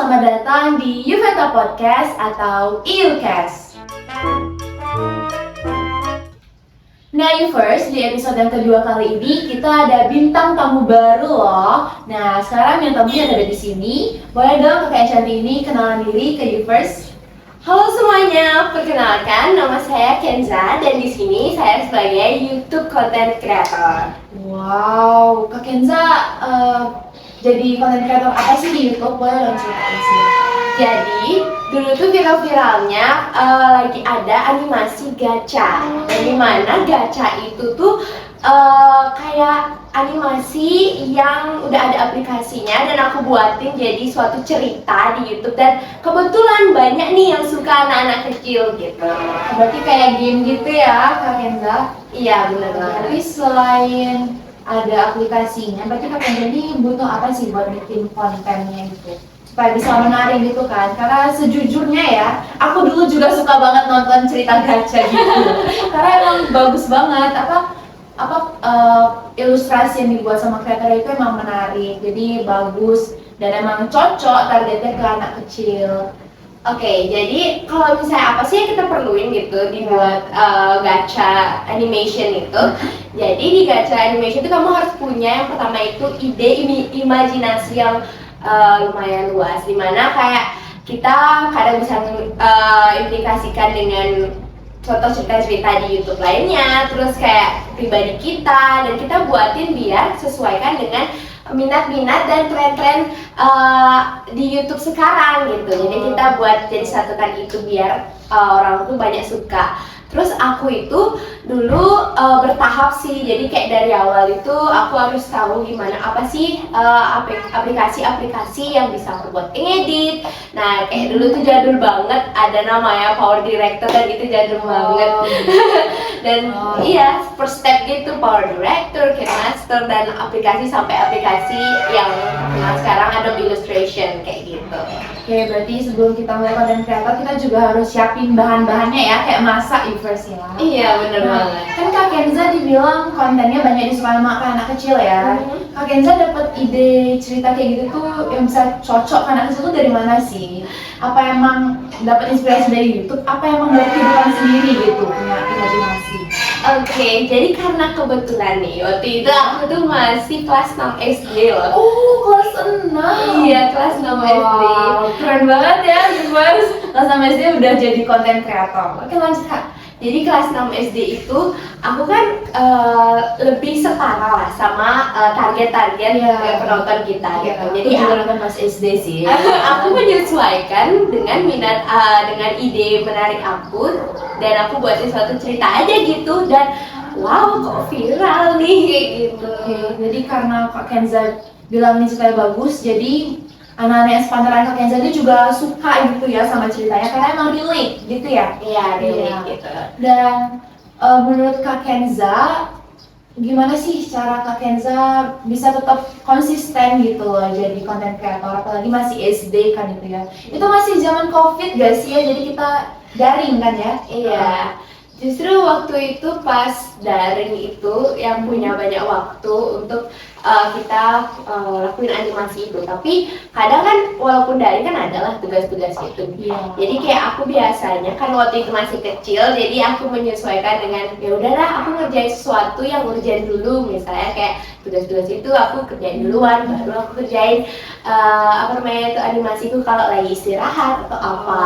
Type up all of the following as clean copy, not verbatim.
selamat datang di Yuveta Podcast atau IUCast. Nah, Yuvers, di episode yang kedua kali ini kita ada bintang tamu baru loh. Nah, sekarang yang tamunya ada di sini. Boleh dong kakak yang cantik ini kenalan diri ke Yuvers? Halo semuanya, perkenalkan nama saya Kenza dan di sini saya sebagai YouTube Content Creator. Wow, Kak Kenza jadi content creator apa sih di YouTube? Boleh dong ceritain sih. Jadi dulu tuh viral-viralnya lagi ada animasi gacha. Dan dimana gacha itu tuh kayak animasi yang udah ada aplikasinya dan aku buatin jadi suatu cerita di YouTube dan kebetulan banyak nih yang suka anak-anak kecil gitu. Berarti kayak game gitu ya, Kak Kenza? Iya bener banget. Tapi selain ada aplikasinya, berarti Kak Kenza ini butuh apa sih buat bikin kontennya gitu? Supaya bisa menarik gitu kan? Karena sejujurnya ya, aku dulu juga suka banget nonton cerita gacha gitu. Karena emang bagus banget, ilustrasi yang dibuat sama kreator itu emang menarik, jadi bagus dan emang cocok targetnya ke anak kecil. Oke, jadi kalau misalnya apa sih yang kita perluin gitu dibuat gacha animation itu. Jadi di gacha animation itu kamu harus punya yang pertama itu imajinasi yang lumayan luas, dimana kayak kita kadang bisa implikasikan dengan contoh cerita-cerita di YouTube lainnya, terus kayak pribadi kita, dan kita buatin biar sesuaikan dengan minat-minat dan tren-tren di YouTube sekarang gitu. Jadi kita buat jadi satukan itu biar orang tuh banyak suka. Terus aku itu dulu bertahap sih, jadi kayak dari awal itu aku harus tahu gimana apa sih aplikasi-aplikasi yang bisa aku buat ngedit. Nah kayak dulu tuh jadul banget, ada namanya Power Director dan itu jadul banget. Dan iya, per step gitu, Power Director, KineMaster, dan aplikasi sampai aplikasi yang sekarang Adobe Illustration kayak gitu. Oke, berarti sebelum kita mulai content creator, kita juga harus siapin bahan-bahannya ya, kayak masak first ya. Iya, bener banget. Kan Kak Kenza dibilang kontennya banyak disukai sama anak kecil ya. Kak Kenza dapat ide cerita kayak gitu tuh yang bisa cocok ke anak kecil tuh dari mana sih? Apa emang dapat inspirasi dari YouTube? Apa emang dari kehidupan sendiri gitu, punya imajinasi? Oke, jadi karena kebetulan nih, waktu itu aku tuh masih kelas 6 SD loh. Oh, kelas 6? Iya, kelas 6 SD. Keren banget ya, viewers. Kelas 6 SD udah jadi content creator. Oke, lanjut Kak. Jadi kelas 6 SD itu aku kan lebih setara lah sama target-target penonton kita gitu. Jadi aku nonton pas SD sih. Aku menyesuaikan dengan minat, dengan ide menarik aku, dan aku buatin suatu cerita aja gitu, dan wow kok viral nih kayak gitu. Oke, jadi karena Kak Kenza bilang ini ceritanya bagus, jadi anak-anak yang sepantaran Kak Kenza itu juga suka gitu ya sama ceritanya karena emang relate gitu ya? Iya, relate gitu. Dan menurut Kak Kenza, gimana sih cara Kak Kenza bisa tetap konsisten gitu loh jadi content creator, apalagi masih SD kan itu ya? Itu masih zaman COVID gak sih ya? Jadi kita daring kan ya? Iya. Justru waktu itu pas daring itu yang punya banyak waktu untuk kita lakuin animasi itu. Tapi kadang kan walaupun daring kan adalah tugas-tugas itu. Iya. Jadi kayak aku biasanya kan waktu itu masih kecil, jadi aku menyesuaikan dengan ya udahlah aku ngerjain sesuatu yang urgent dulu, misalnya kayak tugas-tugas itu aku kerjain duluan, baru aku kerjain itu animasiku kalau lagi istirahat atau apa.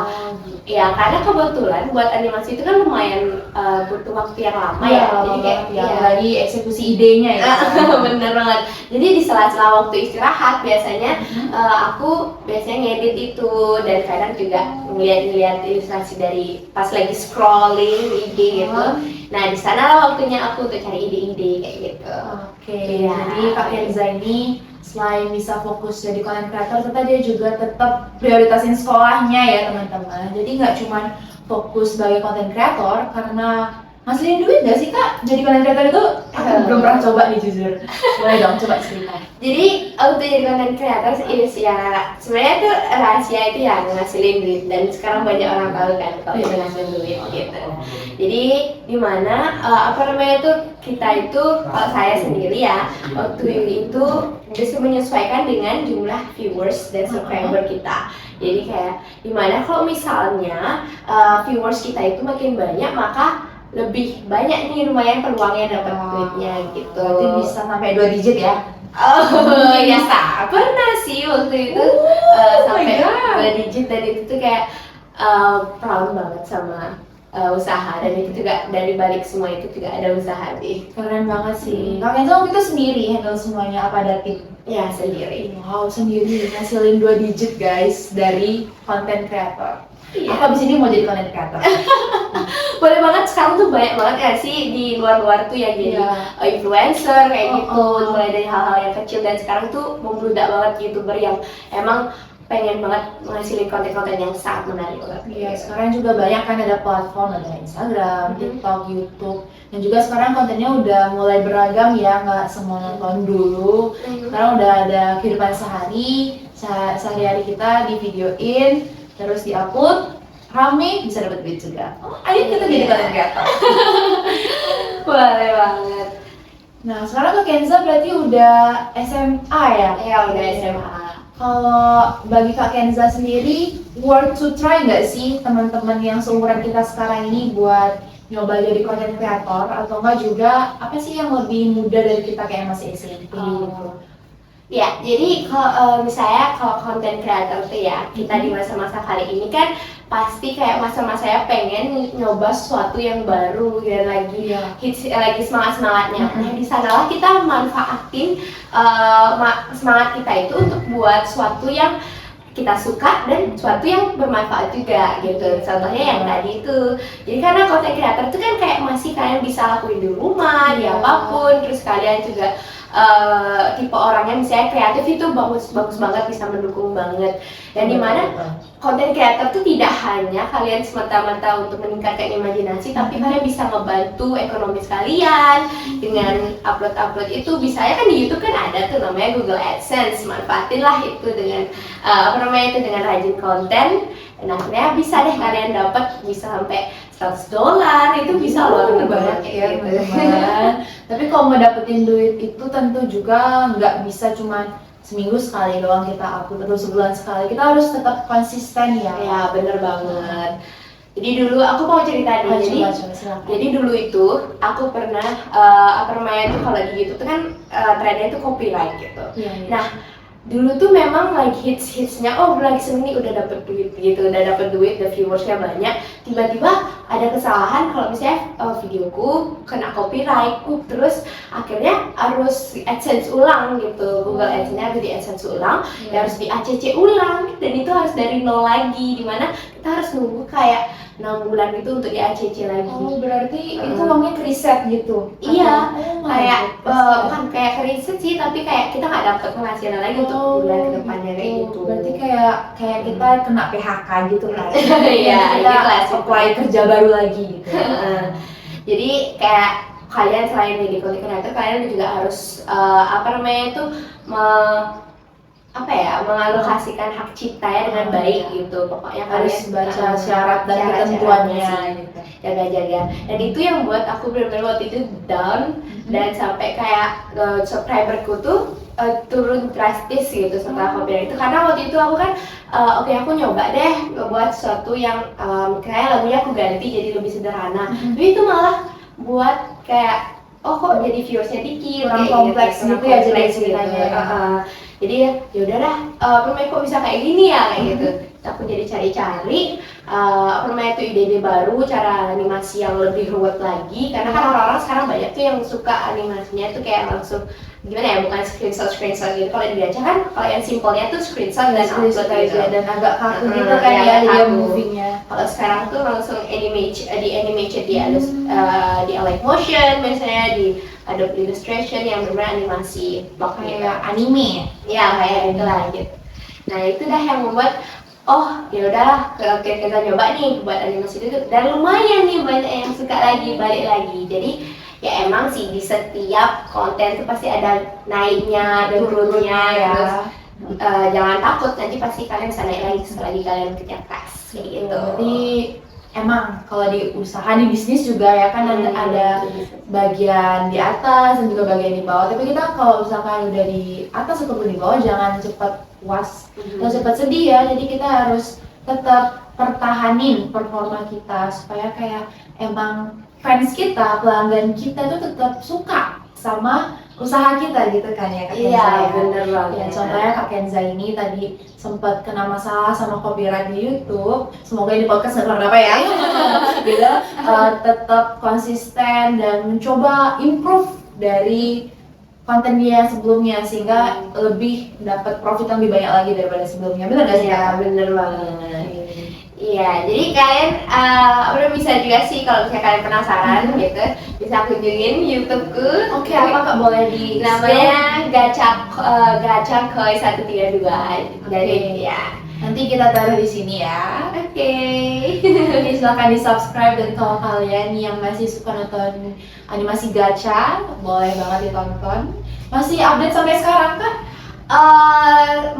Ya karena kebetulan buat animasi itu kan lumayan butuh waktu yang lama ya. Jadi kayak lagi eksekusi idenya ya. Bener banget. Jadi di sela-sela waktu istirahat biasanya aku biasanya ngedit itu, dan kadang juga ngeliat ilustrasi dari pas lagi scrolling IG gitu. Nah di sana waktunya aku untuk cari ide-ide kayak gitu. Oke, jadi Kak Kenza ini selain bisa fokus jadi content creator, ternyata dia juga tetap prioritasin sekolahnya ya teman-teman. Jadi nggak cuma fokus sebagai content creator, karena ngasilin duit gak sih Kak? Jadi content creator itu aku belum pernah coba nih jujur. Boleh dong coba cerita. Jadi untuk jadi content creator is ya sebenarnya tuh rahasia itu ya ngasilin duit, dan sekarang banyak orang tahu kan kalau itu ngasilin duit gitu. Jadi dimana apa namanya tuh kita itu, kalau saya sendiri ya waktu itu bisa menyesuaikan dengan jumlah viewers dan subscriber kita. Jadi kayak dimana kalau misalnya viewers kita itu makin banyak, maka lebih banyak nih lumayan peluangnya dapat duitnya gitu. Berarti bisa sampai 2 digit ya? Oh ya, pernah sih waktu itu sampai 2 digit, dan itu tuh kayak proud banget sama usaha, dan itu juga dari balik semua itu juga ada usaha sih. Keren banget sih. Kak Kenza waktu itu sendiri handle semuanya apa ada tim? Ya sendiri. Wow, sendiri ngasilin 2 digit guys dari content creator. Iya. Aku abis ini mau jadi content creator. Boleh banget, sekarang tuh banyak banget ya sih di luar-luar tuh yang jadi influencer kayak gitu, mulai dari hal-hal yang kecil, dan sekarang tuh membludak banget YouTuber yang emang pengen banget menghasilin konten-konten yang sangat menarik banget. Iya, sekarang juga banyak kan ada platform, ada Instagram, TikTok, YouTube, dan juga sekarang kontennya udah mulai beragam ya, nggak semua nonton dulu. Sekarang udah ada kehidupan sehari-hari kita di videoin, terus di-upload, rame, bisa dapat duit juga. Oh, ayo kita jadi content creator. Boleh banget. Nah, sekarang Kak Kenza berarti udah SMA ya? Ya udah SMA. Kalau bagi Kak Kenza sendiri, worth to try nggak sih teman-teman yang seumuran kita sekarang ini buat nyoba jadi content creator, atau enggak juga apa sih yang lebih muda dari kita kayak masih SMP gitu? Ya, jadi kalau misalnya kalau content creator tuh ya, kita di masa-masa kali ini kan pasti kayak masa-masanya pengen nyoba sesuatu yang baru dan lagi hits, lagi semangat-semangatnya. Nah, di sanalah kita manfaatin semangat kita itu untuk buat sesuatu yang kita suka dan sesuatu yang bermanfaat juga gitu. Contohnya yang tadi itu, jadi karena content creator itu kan kayak masih kalian bisa lakuin di rumah, di apapun, terus kalian juga tipe orangnya misalnya kreatif itu bagus banget, bisa mendukung banget, dan dimana content creator itu tidak hanya kalian semata-mata untuk meningkatkan imajinasi, tapi kalian bisa ngebantu ekonomi kalian dengan upload itu. Bisa ya kan di YouTube kan ada tuh namanya Google AdSense, manfaatin lah itu dengan dengan rajin konten, dan akhirnya bisa deh kalian dapat bisa sampai $100, itu bisa loh banget ya teman-teman. Tapi kalau mau dapetin duit itu tentu juga nggak bisa cuma seminggu sekali doang kita upload atau sebulan sekali. Kita harus tetap konsisten ya. Ya bener banget. Jadi dulu aku mau cerita nih. Jadi dulu itu aku pernah itu kalau di YouTube tuh kan trennya itu copyright gitu. Nah, dulu tuh memang lagi hitsnya, lagi seneng nih udah dapet duit gitu, udah dapet duit, dan viewersnya banyak. Tiba-tiba ada kesalahan kalau misalnya videoku kena copyright, terus akhirnya harus AdSense ulang gitu, Google AdSense-nya harus di AdSense ulang, harus di ACC ulang, dan itu harus dari nol lagi, dimana kita harus nunggu kayak 6 bulan gitu untuk di ACC lagi. Oh, berarti itu uangnya ke-reset gitu? Iya, kayak bukan kayak ke-reset sih, tapi kayak kita nggak dapet penghasilan lagi untuk bulan kedepannya kayak gitu. Berarti kayak kita kena PHK gitu kan? Iya, kita apply kerja baru lagi gitu. Jadi kayak kalian selain jadi content creator, kalian juga harus mengalokasikan hak cipta ya dengan baik gitu. Pokoknya harus kalian baca syarat dan ketentuannya gitu. Jaga-jaga. Dan itu yang buat aku benar-benar waktu itu down, dan sampai kayak subscriberku tuh turun drastis gitu setelah copyright itu, karena waktu itu aku kan aku nyoba deh buat sesuatu yang kayak lagunya aku ganti jadi lebih sederhana, tapi itu malah buat kayak kok jadi viewersnya dikit, kurang kayak kompleks gitu ya ceritanya. Jadi ya udahlah, kok bisa kayak gini ya kayak gitu. Aku jadi cari-cari itu ide-ide baru, cara animasi yang lebih ruwet lagi, karena kan orang-orang sekarang banyak tuh yang suka animasinya itu kayak langsung gimana ya, bukan screenshot gitu. Kalau di Gacha kan kalau yang simpelnya tuh screenshot dan upload aja, dan agak kaku gitu kan ya dia movingnya. Kalau sekarang tuh langsung animation di Alight Motion misalnya, di Adobe Illustration yang benar animasi block kayak anime ya kayak gitu lah gitu. Nah itu dah yang membuat oh ya udahlah oke kita coba nih buat animasi itu, dan lumayan nih banyak yang suka lagi, balik lagi. Jadi ya emang sih di setiap konten itu pasti ada naiknya dan turunnya ya. Terus jangan takut, nanti pasti kalian bisa naik lagi selagi kalian kerja keras kayak gitu. Berarti emang kalau di usaha, di bisnis juga ya kan ada bagian di atas dan juga bagian di bawah. Tapi kita kalau misalkan udah di atas ataupun di bawah jangan cepat puas atau cepat sedih ya. Jadi kita harus tetap pertahanin performa kita supaya kayak emang fans kita, pelanggan kita tuh tetap suka sama usaha kita gitu kan ya Kak Kenza. Iya, Ya. bener banget. Ya, contohnya Kak Kenza ini tadi sempat kena masalah sama copyright di YouTube. Semoga di podcast nggak kenapa ya. Gitu, tetap konsisten dan mencoba improve dari konten dia yang sebelumnya sehingga lebih dapat profit yang lebih banyak lagi daripada sebelumnya. Benar nggak sih? Iya, Kak? bener banget. Iya, jadi kalian udah bisa juga sih kalau misalnya kalian penasaran gitu, bisa kunjungin YouTubeku. Oke, apa Kak boleh di Namanya Gacha Koi 132. Jadi ya. Nanti kita taruh di sini ya. Oke. Jadi silahkan di subscribe, dan kalau kalian yang masih suka nonton animasi gacha, boleh banget ditonton. Masih update sampai sekarang Kak?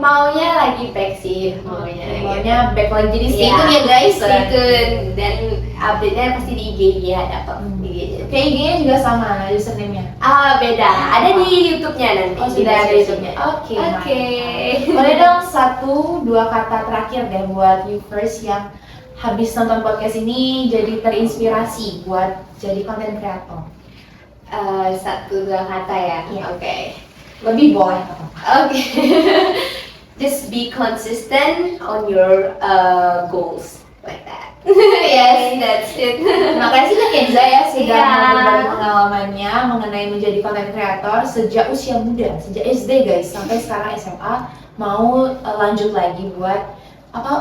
Maunya lagi back sih, Maunya back lagi, jadi stay Iya, tune ya guys. stay tune, dan update-nya pasti di IG ya, dapat di IG. Kayak IG-nya juga sama username-nya. Beda, ada di YouTube-nya nanti. Oh, sudah ada YouTube-nya. Oke. Oke. Boleh dong 1-2 kata terakhir deh buat viewers yang habis nonton podcast ini jadi terinspirasi buat jadi content creator. 1-2 kata ya. Iya. Oke. Lebih boleh. Oke. Just be consistent on your goals, like that. Yes, that's it. Terima kasih Kak Kenza ya sudah Iya. mau berbagi pengalamannya mengenai menjadi content creator sejak usia muda, sejak SD guys sampai sekarang SMA, mau lanjut lagi buat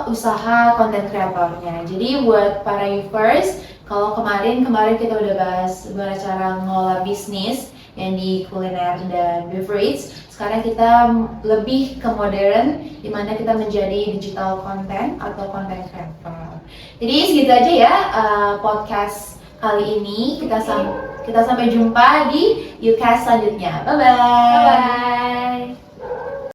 usaha content creatornya. Jadi buat para viewers, kalau kemarin kita udah bahas gimana cara ngelola bisnis yang di kuliner dan beverage. Sekarang kita lebih ke modern, di mana kita menjadi digital content atau content creator. Jadi segitu aja ya podcast kali ini. Kita sampai jumpa di Ucast selanjutnya. Bye bye. Bye bye.